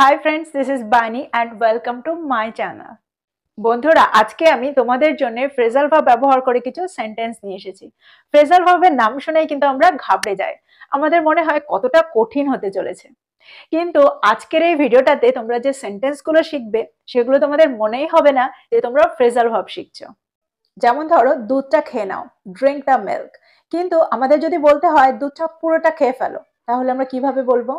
Hi friends, this is বানি and welcome to my channel. বন্ধুরা, আজকে আমি তোমাদের জন্য ফ্রেজাল ভার্ব ব্যবহার করে কিছু সেন্টেন্স নিয়ে এসেছি। ফ্রেজাল ভার্বের নাম শুনেই কিন্তু আমরা ঘাবড়ে যাই, আমাদের মনে হয় কতটা কঠিন হতে চলেছে। কিন্তু আজকের এই ভিডিওটাতে তোমরা যে সেন্টেন্সগুলো শিখবে সেগুলো তোমাদের মনেই হবে না যে তোমরা ফ্রেজাল ভার্ব শিখছো। যেমন ধরো, দুধটা খেয়ে নাও, ড্রিঙ্ক দ্য মিল্ক। কিন্তু আমাদের যদি বলতে হয় দুধটা পুরোটা খেয়ে ফেলো, তাহলে আমরা কিভাবে বলবো?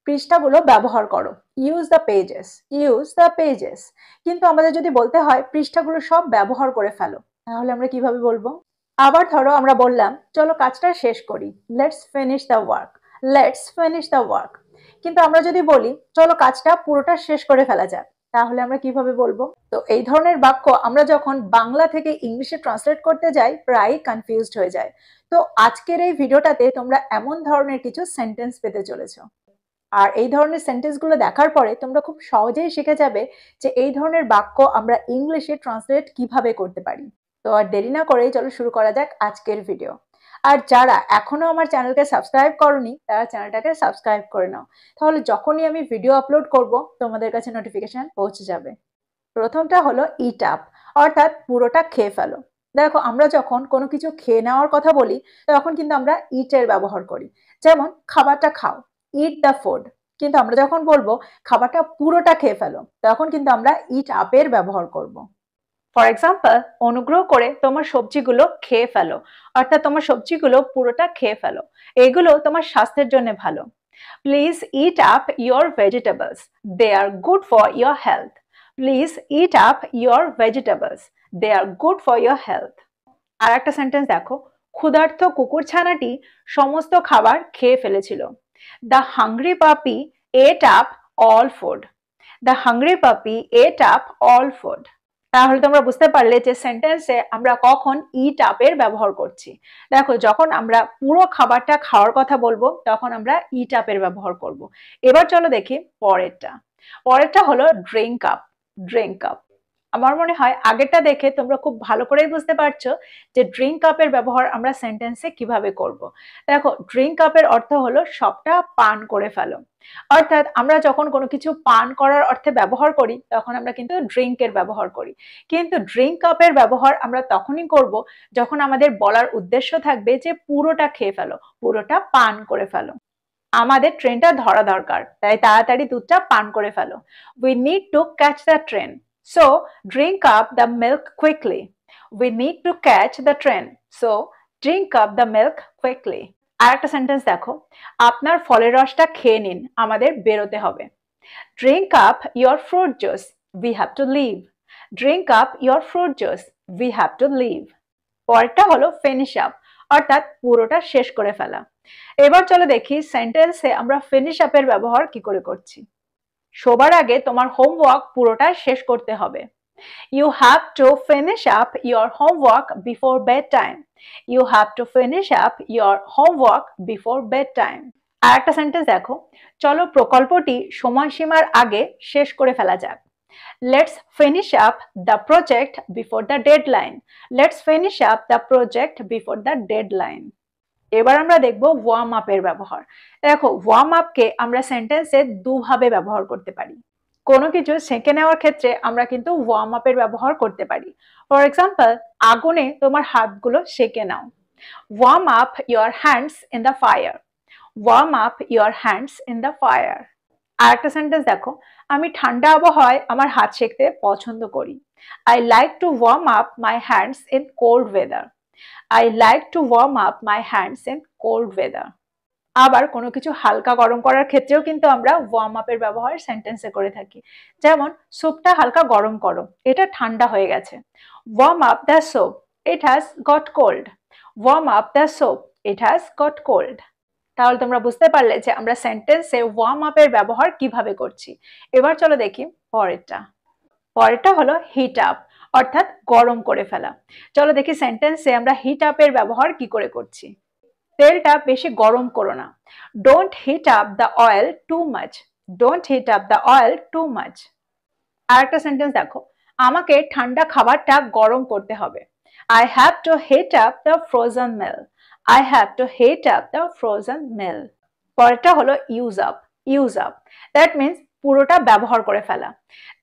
পৃষ্ঠাগুলো ব্যবহার করো, use the pages, use the pages. কিন্তু আমাদের যদি বলতে হয় পৃষ্ঠাগুলো সব ব্যবহার করে ফেলো, তাহলে আমরা কিভাবে বলবো? আবার ধরো, আমরা বললাম চলো কাজটা শেষ করি, let's finish the work, let's finish the work. কিন্তু আমরা যদি বলি চলো কাজটা পুরোটা শেষ করে ফেলা যাক, তাহলে আমরা কিভাবে বলবো? তো এই ধরনের বাক্য আমরা যখন বাংলা থেকে ইংলিশে ট্রান্সলেট করতে যাই প্রায় কনফিউজড হয়ে যায়। তো আজকের এই ভিডিওটাতে তোমরা এমন ধরনের কিছু সেন্টেন্স পেতে চলেছো। আর এই ধরনের সেন্টেন্সগুলো দেখার পরে তোমরা খুব সহজেই শিখে যাবে যে এই ধরনের বাক্য আমরা ইংলিশে ট্রান্সলেট কিভাবে করতে পারি। তো আর দেরি না করেই চলো শুরু করা যাক আজকের ভিডিও। আর যারা এখনো আমার চ্যানেলকে সাবস্ক্রাইব করনি তারা চ্যানেলটাকে সাবস্ক্রাইব করে নাও, তাহলে যখনই আমি ভিডিও আপলোড করব তোমাদের কাছে নোটিফিকেশন পৌঁছে যাবে। প্রথমটা হলো ইট আপ, অর্থাৎ পুরোটা খেয়ে ফেলো। দেখো, আমরা যখন কোনো কিছু খেয়ে নেওয়ার কথা বলি তখন কিন্তু আমরা ইটের ব্যবহার করি। যেমন খাবারটা খাও, ইট দ্য ফুড। কিন্তু আমরা যখন বলবো খাবারটা পুরোটা খেয়ে ফেলো, তখন কিন্তু আমরা ইট আপের ব্যবহার করব। ফর এক্সাম্পল, অনুগ্রহ করে তোমার সবজিগুলো খেয়ে ফেলো, অর্থাৎ তোমার সবজিগুলো পুরোটা খেয়ে ফেলো, এগুলো তোমার স্বাস্থ্যের জন্য ভালো। Please eat up your vegetables, they are good for your health. Please eat up your vegetables, they are good for your health. আর একটা সেন্টেন্স দেখো, ক্ষুধার্ত কুকুর ছানাটি সমস্ত খাবার খেয়ে ফেলেছিল। The hungry puppy ate up all food, the hungry puppy ate up all food. তাহলে তোমরা বুঝতে পারলে যে সেন্টেন্সে আমরা কখন ইট আপের ব্যবহার করছি। দেখো, যখন আমরা পুরো খাবারটা খাওয়ার কথা বলবো তখন আমরা ইট আপের ব্যবহার করব। এবার চলো দেখি পরেরটা। পরেরটা হলো ড্রিঙ্ক আপ, ড্রিঙ্ক আপ। আমার মনে হয় আগেরটা দেখে তোমরা খুব ভালো করেই বুঝতে পারছো যে ড্রিঙ্ক কাপের ব্যবহার আমরা সেন্টেন্সে কিভাবে করব। দেখো, ড্রিঙ্ক কাপের অর্থ হলো সবটা পান করে ফেলো। অর্থাৎ আমরা যখন কোনো কিছু পান করার অর্থে ব্যবহার করি তখন আমরা কিন্তু ড্রিঙ্কের ব্যবহার করি। কিন্তু ড্রিঙ্ক কাপের ব্যবহার আমরা তখনই করব যখন আমাদের বলার উদ্দেশ্য থাকবে যে পুরোটা খেয়ে ফেলো, পুরোটা পান করে ফেলো। আমাদের ট্রেনটা ধরা দরকার, তাই তাড়াতাড়ি দুধটা পান করে ফেলো। We need to catch the train, so drink up the milk quickly. We need to catch the train, so drink up the milk quickly. আর একটা সেন্টেন্স দেখো, আপনার ফলের রসটা খেয়ে নিন, আমাদের বেরোতে হবে। Drink up your fruit juice, we have to leave. Drink up your fruit juice, we have to leave. পরেরটা হলো ফিনিশ আপ, অর্থাৎ পুরোটা শেষ করে ফেলা। এবার চলো দেখি সেন্টেন্সে আমরা ফিনিশ আপের ব্যবহার কি করে করছি। শোবার আগে তোমার হোমওয়ার্ক পুরোটা শেষ করতে হবে। You have to finish up your homework before bedtime. You have to finish up your homework before bedtime. আর একটা সেন্টেন্স দেখো, চলো প্রকল্পটি সময়সীমার আগে শেষ করে ফেলা যাক। Let's finish up the project before the deadline. Let's finish up the project before the deadline. এবার আমরা দেখব ওয়ার্ম আপের ব্যবহার। দেখো, ওয়ার্ম আপকে আমরা সেন্টেন্সে দুভাবে ব্যবহার করতে পারি। কোনো কিছু সেঁকে নেওয়ার ক্ষেত্রে আমরা কিন্তু ওয়ার্ম আপের ব্যবহার করতে পারি। ফর এক্সাম্পল, আগুনে তোমার হাতগুলো সেঁকে নাও। Warm up your hands in the fire. Warm up your hands in the fire. আর একটা সেন্টেন্স দেখো, আমি ঠান্ডা আবহাওয়ায় আমার হাত সেঁকতে পছন্দ করি। I like to warm up my hands in cold weather. I like to warm up my hands in cold weather. আবার কোনো কিছু হালকা গরম করার ক্ষেত্রেও কিন্তু আমরা ওয়ার্ম আপের ব্যবহার সেন্টেন্সে করে থাকি। যেমন, স্যুপটা হালকা গরম করো, এটা ঠান্ডা হয়ে গেছে। Warm up the soup, it has got cold. Warm up the soup, it has got cold. তাহলে তোমরা বুঝতে পারলে যে আমরা সেন্টেন্সে ওয়ার্ম আপের ব্যবহার কিভাবে করছি। এবার চলো দেখি পরেরটা। পরেরটা হলো হিট আপ, অর্থাৎ গরম করে ফেলা। চলো দেখি সেন্টেন্সে আমরা হিট আপের ব্যবহার কি করে করছি। তেলটা বেশি গরম করো না। Don't heat up the oil too much. Don't heat up the oil too much. আর একটা সেন্টেন্স দেখো, আমাকে ঠান্ডা খাবারটা গরম করতে হবে। I have to heat up the frozen meal. I have to heat up the frozen meal. পরেরটা হলো use up, use up. That means পুরোটা ব্যবহার করে ফেলা।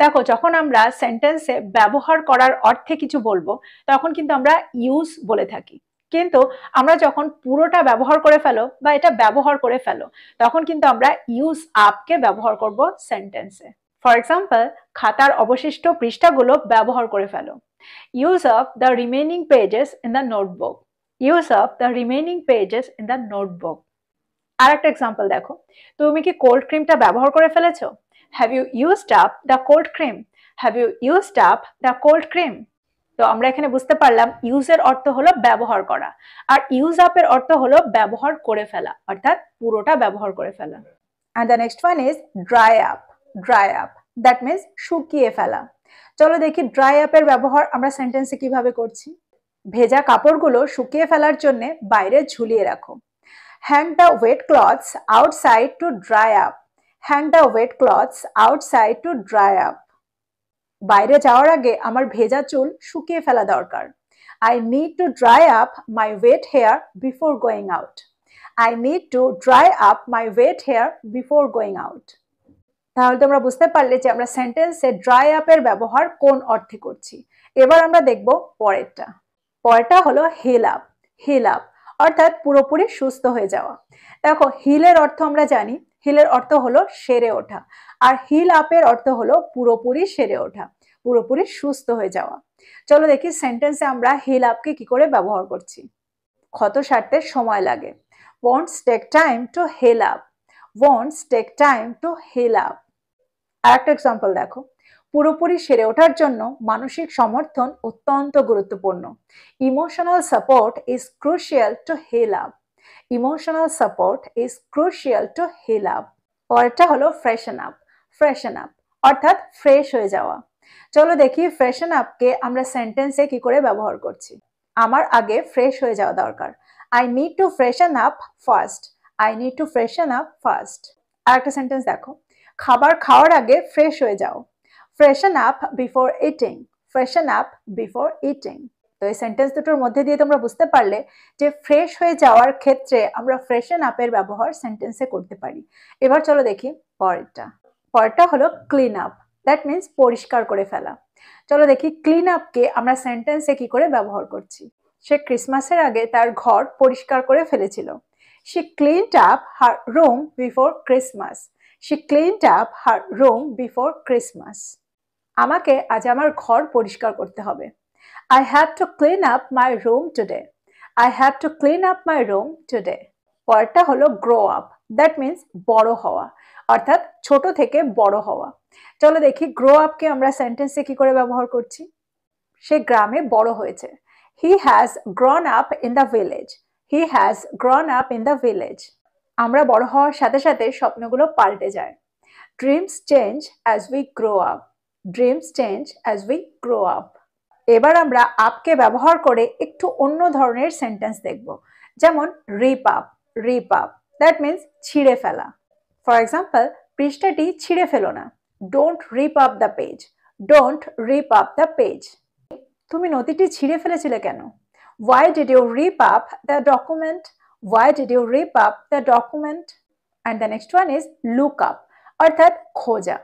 দেখো, যখন আমরা সেন্টেন্সে ব্যবহার করার অর্থে কিছু বলবো তখন কিন্তু আমরা ইউজ বলে থাকি, কিন্তু আমরা যখন পুরোটা ব্যবহার করে ফেলো বা এটা ব্যবহার করে ফেলো তখন কিন্তু আমরা ইউজ আপকে ব্যবহার করব সেন্টেন্সে। ফর এক্সাম্পল, খাতার অবশিষ্ট পৃষ্ঠাগুলো ব্যবহার করে ফেলো। Use up the remaining pages in the notebook. Use up the remaining pages in the notebook. আর একটা এক্সাম্পল দেখো, তুমি কি কোল্ড ক্রিমটা ব্যবহার করে ফেলেছো? Have you used up the cold cream? Have you used up the cold cream? তো আমরা এখানে বুঝতে পারলাম ইউজের অর্থ হলো ব্যবহার করা, আর ইউজ আপ এর অর্থ হলো ব্যবহার করে ফেলা, অর্থাৎ পুরোটা ব্যবহার করে ফেলা। And the next one is dry up. Dry up, that means শুকিয়ে ফেলা। চলো দেখি ড্রাই আপ এর ব্যবহার আমরা সেন্টেন্সে কিভাবে করছি। ভেজা কাপড়গুলো শুকিয়ে ফেলার জন্য বাইরে ঝুলিয়ে রাখো। Hang the wet cloths outside to dry up. Hang the wet cloths outside to dry up. বাইরে যাওয়ার আগে আমার ভেজা চুল শুকিয়ে ফেলা দরকার। I need to dry up my wet hair before going out. I need to dry up my wet hair before going out. তাহলে তোমরা বুঝতে পারলে যে আমরা সেন্টেন্সে ড্রাই আপ এর ব্যবহার কোন অর্থে করছি। এবার আমরা দেখব পরেরটা। পরেরটা হলো হিল আপ। হিল আপ অর্থাৎ পুরোপুরি সুস্থ হয়ে যাওয়া। দেখো, হিলের অর্থ আমরা জানি, হিলের অর্থ হলো সেরে ওঠা, আর হিল আপের অর্থ হলো পুরোপুরি সেরে ওঠা, পুরোপুরি সুস্থ হয়ে যাওয়া। চলো দেখি সেন্টেন্সে আমরা হিল আপকে কি করে ব্যবহার করছি। ক্ষত সারতে সময় লাগে। Won't take time to heal up. Won't take time to heal up. আরেকটা এক্সাম্পল দেখো, পুরোপুরি সেরে ওঠার জন্য মানসিক সমর্থন অত্যন্ত গুরুত্বপূর্ণ। Emotional support is crucial to heal up. Emotional support is crucial to heal up. পরেরটা হলো ফ্রেশন আপ। ফ্রেশন আপ অর্থাৎ ফ্রেশ হয়ে যাওয়া। চলো দেখি ফ্রেশন আপকে আমরা সেন্টেন্সে কি করে ব্যবহার করছি। আমার আগে ফ্রেশ হয়ে যাওয়া দরকার। I need to freshen up first. I need to freshen up first. আর একটা সেন্টেন্স দেখো, খাবার খাওয়ার আগে ফ্রেশ হয়ে যাও। Freshen up before eating. Freshen up before eating. তো এই সেন্টেন্স দুটোর মধ্যে দিয়ে তোমরা বুঝতে পারলে যে ফ্রেশ হয়ে যাওয়ার ক্ষেত্রে আমরা ফ্রেশন আপের ব্যবহার সেন্টেন্সে করতে পারি। এবার চলো দেখি পরেরটা। পরেরটা হলো ক্লিন আপ। দ্যাট মিন্স পরিষ্কার করে ফেলা। চলো দেখি ক্লিন আপকে আমরা সেন্টেন্সে কি করে ব্যবহার করছি। সে ক্রিসমাসের আগে তার ঘর পরিষ্কার করে ফেলেছিল। She cleaned up her room before Christmas. She cleaned up her room before Christmas. আমাকে আজ আমার ঘর পরিষ্কার করতে হবে। I have to clean up my room today. I have to clean up my room today. পরেরটা হলো grow up. That means বড় হওয়া, অর্থাৎ ছোট থেকে বড় হওয়া। চলো দেখি grow up কে আমরা সেন্টেন্সে কি করে ব্যবহার করছি। সে গ্রামে বড় হয়েছে। He has grown up in the village. He has grown up in the village. আমরা বড় হওয়ার সাথে সাথে স্বপ্নগুলো পাল্টে যায়। Dreams change as we grow up. Dreams change as we grow up. এবার আমরা আপকে ব্যবহার করে একটু অন্য ধরনের সেন্টেন্স দেখব, যেমন rip up. Rip up that means ছিঁড়ে ফেলা। ফর এক্সাম্পল, পৃষ্ঠাটি ছিঁড়ে ফেলো না। Don't rip up the page. Don't rip up the page. তুমি নথিটি ছিঁড়ে ফেলেছিলে কেন? Why did you rip up the document? Why did you rip up the document? And the next one is look up, অর্থাৎ খোঁজা।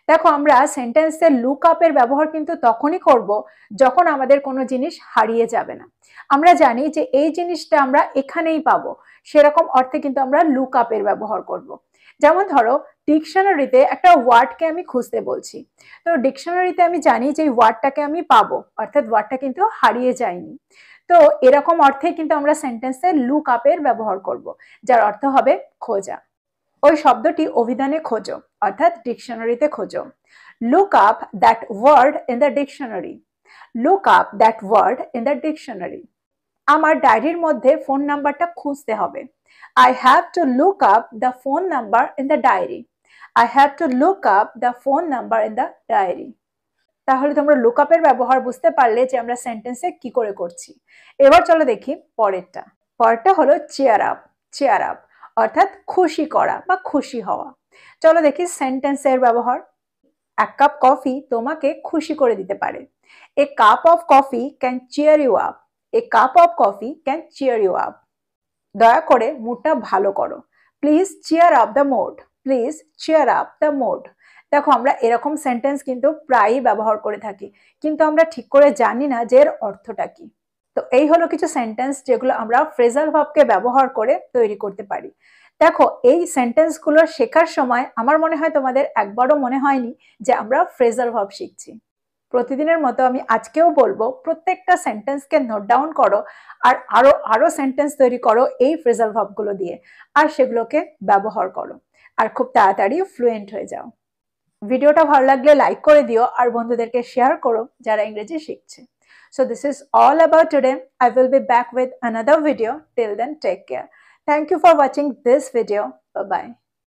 দেখো, আমরা সেন্টেন্সে look up এর ব্যবহার কিন্তু তখনই করব যখন আমাদের কোনো জিনিস হারিয়ে যাবে না। আমরা জানি যে এই জিনিসটা আমরা এখানেই পাবো, সেরকম অর্থে কিন্তু আমরা লুক আপ এর ব্যবহার করব। যেমন ধরো, ডিকশনারিতে একটা ওয়ার্ডকে আমি খুঁজতে বলছি, তো ডিকশনারিতে আমি জানি যে ওয়ার্ডটাকে আমি পাবো, অর্থাৎ ওয়ার্ডটা কিন্তু হারিয়ে যায়নি। তো এরকম অর্থে কিন্তু আমরা সেন্টেন্সে লুক আপ এর ব্যবহার করব, যার অর্থ হবে খোঁজা। ওই শব্দটি অভিধানে খোঁজো, অর্থাৎ ডিকশনারিতে খোঁজো। Look up that word in the dictionary. Look up that word in the dictionary. আমার ডায়েরির মধ্যে ফোন নাম্বারটা খুঁজতে হবে। I have to look up the phone number in the diary. I have to look up the phone number in the diary. তাহলে তোমরা look আপের ব্যবহার বুঝতে পারলে যে আমরা সেন্টেন্সে কি করে করছি। এবার চলো দেখি পরেরটা। পরেরটা হলো চেয়ার আপ। চেয়ার আপ অর্থাৎ খুশি করা বা খুশি হওয়া। চলো দেখি সেন্টেন্সের ব্যবহার। এক কাপ কফি তোমাকে খুশি করে দিতে পারে। A cup of coffee can cheer you up. A cup of coffee can cheer you up. দয়া করে মুডটা ভালো করো। Please cheer up the mood. Please cheer up the mood. দেখো আমরা এরকম সেন্টেন্স কিন্তু প্রায়ই ব্যবহার করে থাকি, কিন্তু আমরা ঠিক করে জানি না যে এর অর্থটা কি। তো এই হলো কিছু সেন্টেন্স যেগুলো আমরা ফ্রেজাল ভার্বকে ব্যবহার করে তৈরি করতে পারি। দেখো এই সেন্টেন্সগুলো শেখার সময় আমার মনে হয় তোমাদের একবারও মনে হয়নি যে আমরা ফ্রেজাল ভার্ব শিখছি। প্রতিদিনের মতো আমি আজকেও বলবো প্রত্যেকটা সেন্টেন্সকে নোট ডাউন করো আর আরো আরো সেন্টেন্স তৈরি করো এই ফ্রেজাল ভার্বগুলো দিয়ে, আর সেগুলোকে ব্যবহার করো আর খুব তাড়াতাড়ি ফ্লুয়েন্ট হয়ে যাও। ভিডিওটা ভালো লাগলে লাইক করে দিও আর বন্ধুদেরকে শেয়ার করো যারা ইংরেজি শিখছে। So this is all about today. I will be back with another video. Till then, take care. Thank you for watching this video. Bye bye.